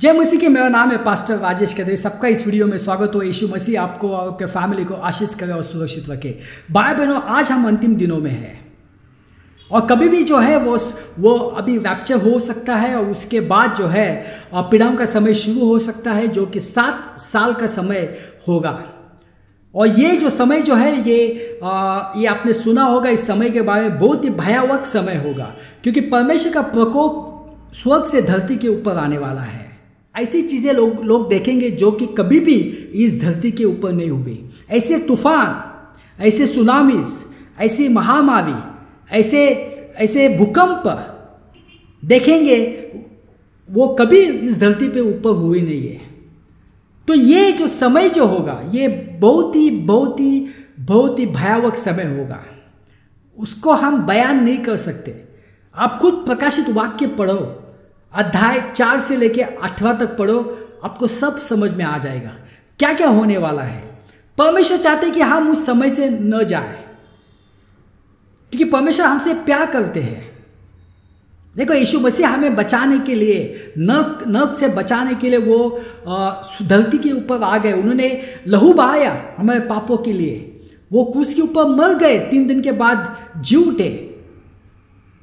जय मसीह के, मेरा नाम है पास्टर राजेश कदे। सबका इस वीडियो में स्वागत हो। यीशु मसीह आपको और आपके फैमिली को आशीष करे और सुरक्षित रखे। भाई बहनों, आज हम अंतिम दिनों में हैं और कभी भी जो है वो अभी रैप्चर हो सकता है और उसके बाद जो है पीड़ाओं का समय शुरू हो सकता है, जो कि 7 साल का समय होगा। और ये जो समय जो है ये आपने सुना होगा, इस समय के बारे में बहुत ही भयावह समय होगा, क्योंकि परमेश्वर का प्रकोप स्वर्ग से धरती के ऊपर आने वाला है। ऐसी चीजें लोग देखेंगे जो कि कभी भी इस धरती के ऊपर नहीं हुई। ऐसे तूफान, ऐसे सुनामीज, ऐसी महामारी, ऐसे भूकंप देखेंगे, वो कभी इस धरती पे ऊपर हुए नहीं है। तो ये जो समय जो होगा, ये बहुत ही भयावह समय होगा। उसको हम बयान नहीं कर सकते। आप खुद प्रकाशित वाक्य पढ़ो, अध्याय 4 से लेके 8वां तक पढ़ो, आपको सब समझ में आ जाएगा क्या क्या होने वाला है। परमेश्वर चाहते कि हम उस समय से न जाए, क्योंकि परमेश्वर हमसे प्यार करते हैं। देखो, यीशु मसीह हमें बचाने के लिए, नरक से बचाने के लिए वो धरती के ऊपर आ गए। उन्होंने लहू बहाया हमारे पापों के लिए। वो क्रूस के ऊपर मर गए, 3 दिन के बाद जी उठे,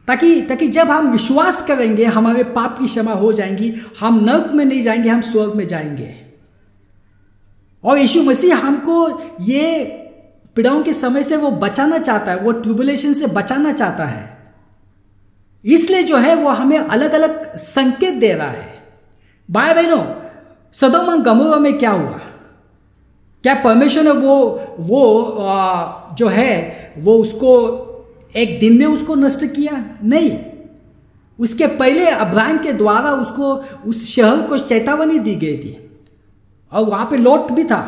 ताकि जब हम विश्वास करेंगे हमारे पाप की क्षमा हो जाएंगी। हम नरक में नहीं जाएंगे, हम स्वर्ग में जाएंगे। और यीशु मसीह हमको ये पीड़ाओं के समय से वो बचाना चाहता है, वो ट्रिब्युलेशन से बचाना चाहता है। इसलिए जो है वो हमें अलग अलग संकेत दे रहा है। भाई बहनों, सदोम और गमोरा में क्या हुआ? क्या परमेश्वर ने वो जो है वो उसको एक दिन में उसको नष्ट किया? नहीं। उसके पहले अब्राहम के द्वारा उसको उस शहर को चेतावनी दी गई थी, और वहां पे लॉट भी था।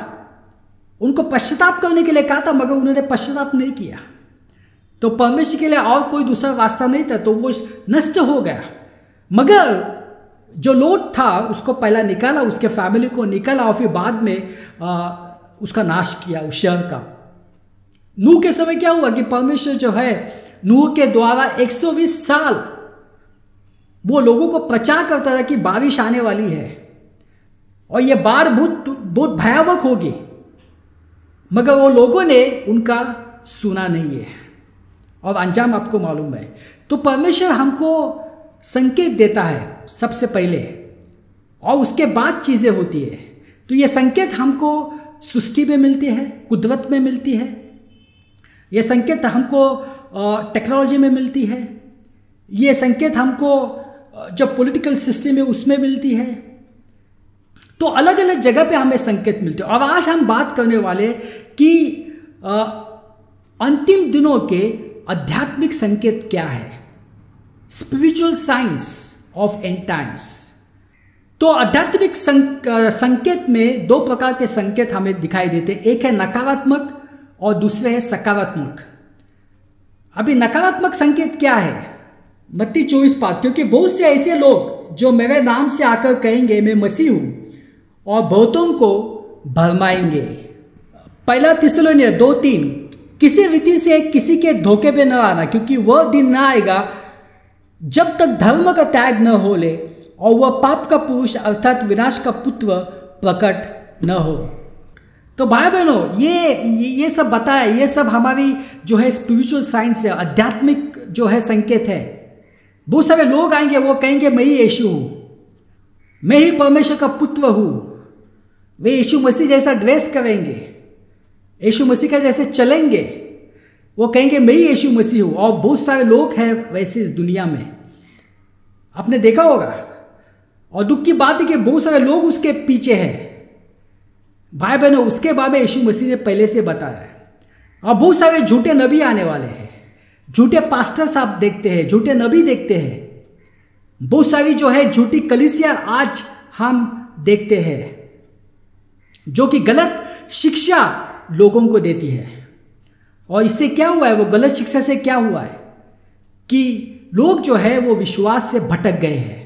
उनको पश्चाताप करने के लिए कहा था, मगर उन्होंने पश्चाताप नहीं किया। तो परमेश्वर के लिए और कोई दूसरा रास्ता नहीं था, तो वो नष्ट हो गया। मगर जो लॉट था उसको पहला निकाला, उसके फैमिली को निकाला, और फिर बाद में उसका नाश किया उस शहर का। नूह के समय क्या हुआ कि परमेश्वर जो है नूह के द्वारा 120 साल वो लोगों को प्रचार करता था कि बारिश आने वाली है और ये बाढ़ बहुत भयावह होगी, मगर वो लोगों ने उनका सुना नहीं है और अंजाम आपको मालूम है। तो परमेश्वर हमको संकेत देता है सबसे पहले, और उसके बाद चीजें होती है। तो ये संकेत हमको सृष्टि में मिलती है, कुदरत में मिलती है। ये संकेत हमको टेक्नोलॉजी में मिलती है। ये संकेत हमको जो पॉलिटिकल सिस्टम है उसमें मिलती है। तो अलग अलग जगह पे हमें संकेत मिलते हैं। और आज हम बात करने वाले कि अंतिम दिनों के आध्यात्मिक संकेत क्या है, spiritual science of and times. तो आध्यात्मिक संकेत में 2 प्रकार के संकेत हमें दिखाई देते हैं। एक है नकारात्मक और दूसरे है सकारात्मक। अभी नकारात्मक संकेत क्या है? मत्ती 24:5, क्योंकि बहुत से ऐसे लोग जो मेरे नाम से आकर कहेंगे मैं मसीह हूं, और बहुतों को भरमाएंगे। 1 थिस्सलुनीय 2:3, किसी रीति से किसी के धोखे पे न आना, क्योंकि वह दिन न आएगा जब तक धर्म का त्याग न हो ले और वह पाप का पुरुष अर्थात विनाश का पुत्र प्रकट न हो। तो भाई बहनों, ये सब बताया, ये सब हमारी जो है स्पिरिचुअल साइंस है, आध्यात्मिक जो है संकेत है। बहुत सारे लोग आएंगे, वो कहेंगे मैं ही यीशु हूं, मैं ही परमेश्वर का पुत्र हूं। वे यीशु मसीह जैसा ड्रेस करेंगे, यीशु मसीह का जैसे चलेंगे, वो कहेंगे मैं ही यीशु मसीह हूं। और बहुत सारे लोग हैं वैसे इस दुनिया में, आपने देखा होगा। और दुख की बात है कि बहुत सारे लोग उसके पीछे हैं। भाई बहनों, उसके बारे में यीशु मसीह ने पहले से बताया है। और बहुत सारे झूठे नबी आने वाले हैं, झूठे पास्टर्स आप देखते हैं, झूठे नबी देखते हैं। बहुत सारी जो है झूठी कलीसिया आज हम देखते हैं, जो कि गलत शिक्षा लोगों को देती है। और इससे क्या हुआ है, वो गलत शिक्षा से क्या हुआ है कि लोग जो है वो विश्वास से भटक गए हैं।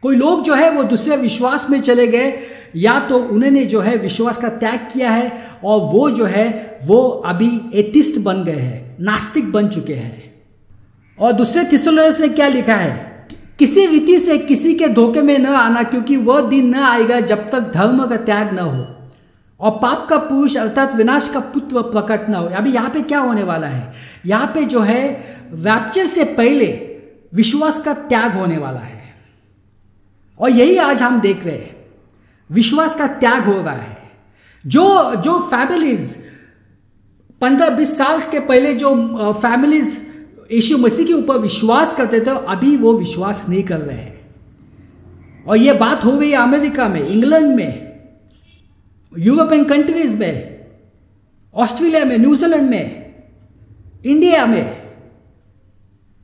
कोई लोग जो है वो दूसरे विश्वास में चले गए, या तो उन्होंने जो है विश्वास का त्याग किया है और वो जो है वो अभी एथिस्ट बन गए हैं, नास्तिक बन चुके हैं। और दूसरे थिस्सलुनीय ने क्या लिखा है किसी रीति से किसी के धोखे में न आना, क्योंकि वह दिन न आएगा जब तक धर्म का त्याग न हो और पाप का पुरुष अर्थात विनाश का पुत्र प्रकट न हो। अभी यहाँ पे क्या होने वाला है, यहाँ पे जो है रैप्चर से पहले विश्वास का त्याग होने वाला है, और यही आज हम देख रहे हैं, विश्वास का त्याग हो रहा है। जो फैमिलीज 15-20 साल के पहले जो फैमिलीज यीशु मसीह के ऊपर विश्वास करते थे, अभी वो विश्वास नहीं कर रहे हैं। और ये बात हो गई अमेरिका में, इंग्लैंड में, यूरोपियन कंट्रीज में, ऑस्ट्रेलिया में, न्यूजीलैंड में, इंडिया में,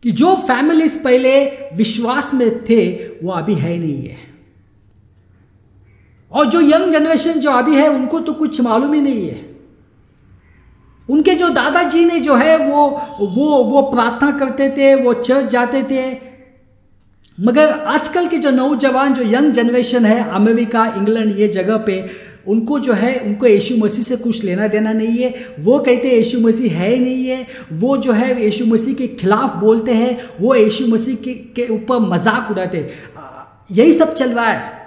कि जो फैमिलीज पहले विश्वास में थे वो अभी है नहीं है। और जो यंग जनरेशन जो अभी है उनको तो कुछ मालूम ही नहीं है। उनके जो दादाजी ने जो है वो प्रार्थना करते थे, वो चर्च जाते थे, मगर आजकल के जो नौजवान जो यंग जनरेशन है अमेरिका, इंग्लैंड, ये जगह पे उनको जो है उनको यीशु मसीह से कुछ लेना देना नहीं है। वो कहते हैं यीशु मसीह है ही नहीं है, वो जो है यीशु मसीह के खिलाफ बोलते हैं, वो यीशु मसीह के ऊपर मजाक उड़ाते, यही सब चल रहा है।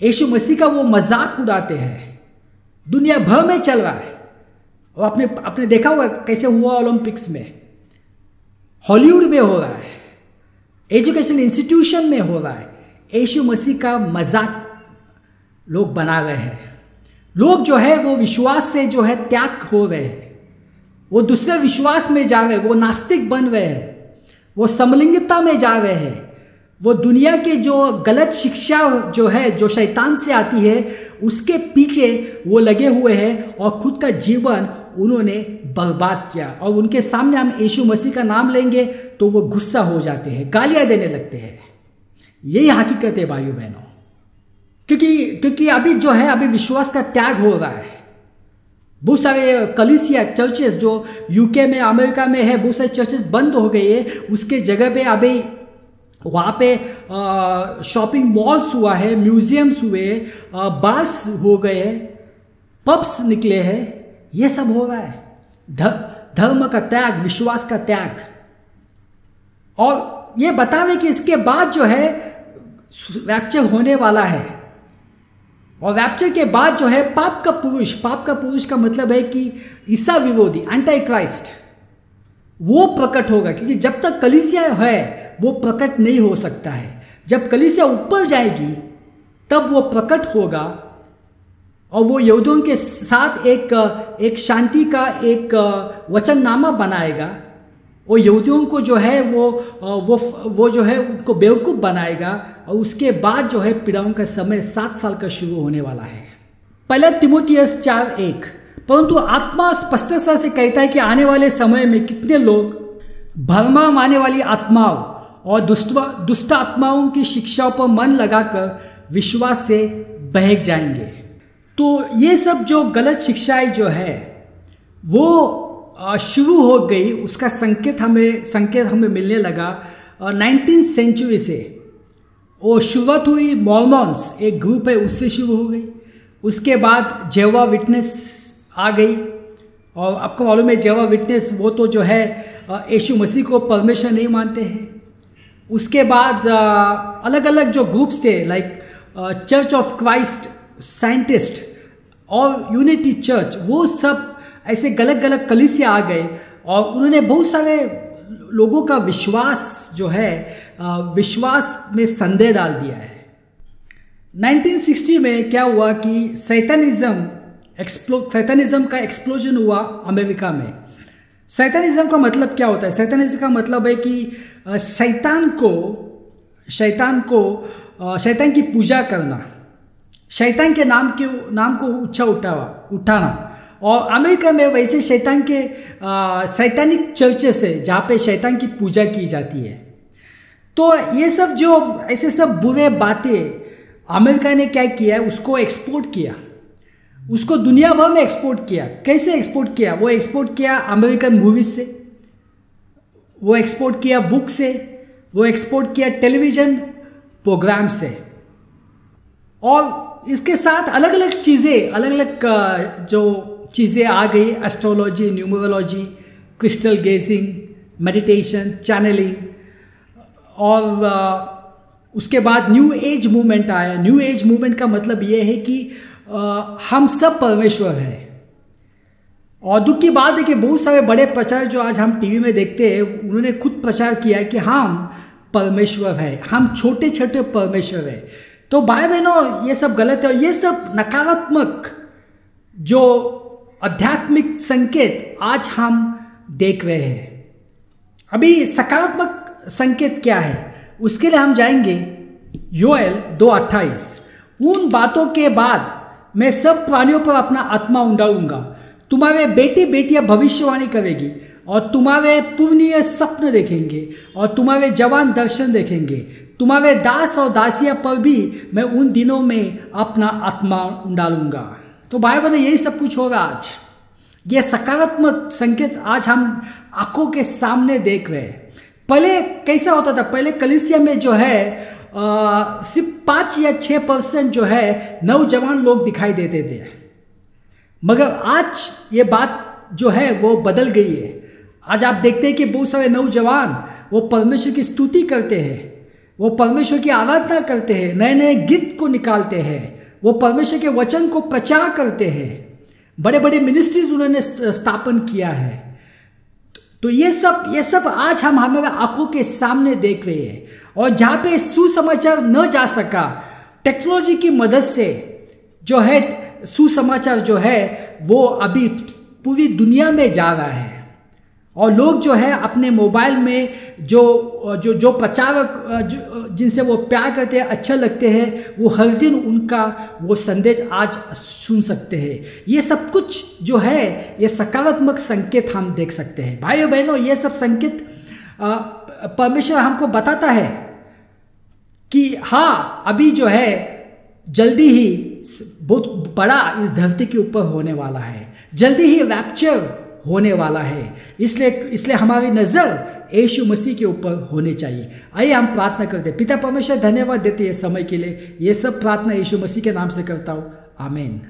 यीशु मसीह का वो मजाक उड़ाते हैं, दुनिया भर में चल रहा है। और आपने देखा होगा कैसे हुआ ओलंपिक्स में, हॉलीवुड में हो रहा है, एजुकेशन इंस्टीट्यूशन में हो रहा है। यीशु मसीह का मजाक लोग बना रहे हैं। लोग जो है वो विश्वास से जो है त्याग हो रहे हैं, वो दूसरे विश्वास में जा रहे हैं, वो नास्तिक बन रहे हैं, वो समलिंगता में जा रहे हैं, वो दुनिया के जो गलत शिक्षा जो है जो शैतान से आती है उसके पीछे वो लगे हुए हैं, और खुद का जीवन उन्होंने बर्बाद किया। और उनके सामने हम यीशु मसीह का नाम लेंगे तो वो गुस्सा हो जाते हैं, गालियां देने लगते हैं। यही हकीकत है भाइयों बहनों, क्योंकि अभी जो है अभी विश्वास का त्याग हो रहा है। बहुत सारे कलीसिया चर्चेस जो यूके में, अमेरिका में है, बहुत सारे चर्चेस बंद हो गए हैं। उसके जगह पे अभी वहाँ पे शॉपिंग मॉल्स हुआ है, म्यूजियम्स हुए, बार्स हो गए, पब्स निकले हैं, ये सब हो रहा है। धर्म का त्याग, विश्वास का त्याग। और ये बता रहे कि इसके बाद जो है रैप्चर होने वाला है, और रैप्चर के बाद जो है पाप का पुरुष का मतलब है कि ईसा विरोधी, एंटी क्राइस्ट, वो प्रकट होगा। क्योंकि जब तक कलीसिया है वो प्रकट नहीं हो सकता है। जब कलीसिया ऊपर जाएगी तब वो प्रकट होगा, और वो यहूदियों के साथ एक शांति का एक वचननामा बनाएगा। वो यहूदियों को जो है वो जो है उनको बेवकूफ़ बनाएगा, और उसके बाद जो है पीड़ाओं का समय 7 साल का शुरू होने वाला है। पहला तिमोथियस 4:1। परंतु आत्मा स्पष्टता से कहता है कि आने वाले समय में कितने लोग भरमा माने वाली आत्माओं और दुष्ट आत्माओं की शिक्षाओं पर मन लगाकर विश्वास से बहक जाएंगे। तो ये सब जो गलत शिक्षाएं जो है वो शुरू हो गई, उसका संकेत हमें मिलने लगा 19th सेंचुरी से। वो शुरुआत हुई मॉर्मन्स, एक ग्रुप है, उससे शुरू हो गई। उसके बाद जेवा विटनेस आ गई, और आपको मालूम है जेवा विटनेस वो तो जो है यीशु मसीह को परमेश्वर नहीं मानते हैं। उसके बाद अलग अलग जो ग्रुप्स थे, like church of Christ scientist और यूनिटी चर्च, वो सब ऐसे गलत कलीसिया आ गए, और उन्होंने बहुत सारे लोगों का विश्वास जो है विश्वास में संदेह डाल दिया है। 1960 में क्या हुआ कि सैतानिज्म का एक्सप्लोजन हुआ अमेरिका में। सैतानिज्म का मतलब क्या होता है? सैतानिज्म का मतलब है कि शैतान की पूजा करना, शैतान के नाम को ऊंचा उठाना। और अमेरिका में वैसे शैतानिक चर्चेस है जहाँ पे शैतान की पूजा की जाती है। तो ये सब जो ऐसे सब बुरे बातें अमेरिका ने क्या किया, उसको एक्सपोर्ट किया, उसको दुनिया भर में एक्सपोर्ट किया। कैसे एक्सपोर्ट किया? वो एक्सपोर्ट किया अमेरिकन मूवीज से, वो एक्सपोर्ट किया बुक से, वो एक्सपोर्ट किया टेलीविज़न प्रोग्राम से, और इसके साथ अलग अलग जो चीज़ें आ गई, astrology, numerology, crystal gazing, meditation, channeling, और उसके बाद न्यू एज मूवमेंट आया। न्यू एज मूवमेंट का मतलब ये है कि हम सब परमेश्वर हैं। और दुख की बात है कि बहुत सारे बड़े प्रचार जो आज हम टीवी में देखते हैं, उन्होंने खुद प्रचार किया है कि हम परमेश्वर हैं, हम छोटे छोटे परमेश्वर हैं। तो भाई बहनों, ये सब गलत है और ये सब नकारात्मक जो आध्यात्मिक संकेत आज हम देख रहे हैं। अभी सकारात्मक संकेत क्या है, उसके लिए हम जाएंगे योएल 2:28। उन बातों के बाद मैं सब प्राणियों पर अपना आत्मा उंडालूंगा, तुम्हारे बेटे बेटियां भविष्यवाणी करेगी और तुम्हारे पूर्णीय स्वप्न देखेंगे और तुम्हारे जवान दर्शन देखेंगे। तुम्हारे दास और दासियां पर भी मैं उन दिनों में अपना आत्मा उंडालूंगा। तो भाई बहनों, यही सब कुछ होगा आज। ये सकारात्मक संकेत आज हम आंखों के सामने देख रहे हैं। पहले कैसा होता था, पहले कलीसिया में जो है सिर्फ 5 या 6% जो है नौजवान लोग दिखाई देते थे, मगर आज ये बात जो है वो बदल गई है। आज आप देखते हैं कि बहुत सारे नौजवान वो परमेश्वर की स्तुति करते हैं, वो परमेश्वर की आराधना करते हैं, नए नए गीत को निकालते हैं, वो परमेश्वर के वचन को प्रचार करते हैं, बड़े बड़े मिनिस्ट्रीज उन्होंने स्थापन किया है। तो ये सब आज हम हमारे आंखों के सामने देख रहे हैं। और जहाँ पे सुसमाचार न जा सका, टेक्नोलॉजी की मदद से जो है सुसमाचार जो है वो अभी पूरी दुनिया में जा रहा है। और लोग जो है अपने मोबाइल में जो प्रचारक जिनसे वो प्यार करते हैं, अच्छा लगते हैं, वो हर दिन उनका वो संदेश आज सुन सकते हैं। ये सब कुछ जो है ये सकारात्मक संकेत हम देख सकते हैं। भाइयों बहनों, ये सब संकेत परमेश्वर हमको बताता है कि हाँ, अभी जो है जल्दी ही बहुत बड़ा इस धरती के ऊपर होने वाला है, जल्दी ही रैप्चर होने वाला है। इसलिए हमारी नजर यीशु मसीह के ऊपर होनी चाहिए। आइए हम प्रार्थना करते हैं। पिता परमेश्वर, धन्यवाद देते हैं समय के लिए। ये सब प्रार्थना यीशु मसीह के नाम से करता हूँ, आमीन।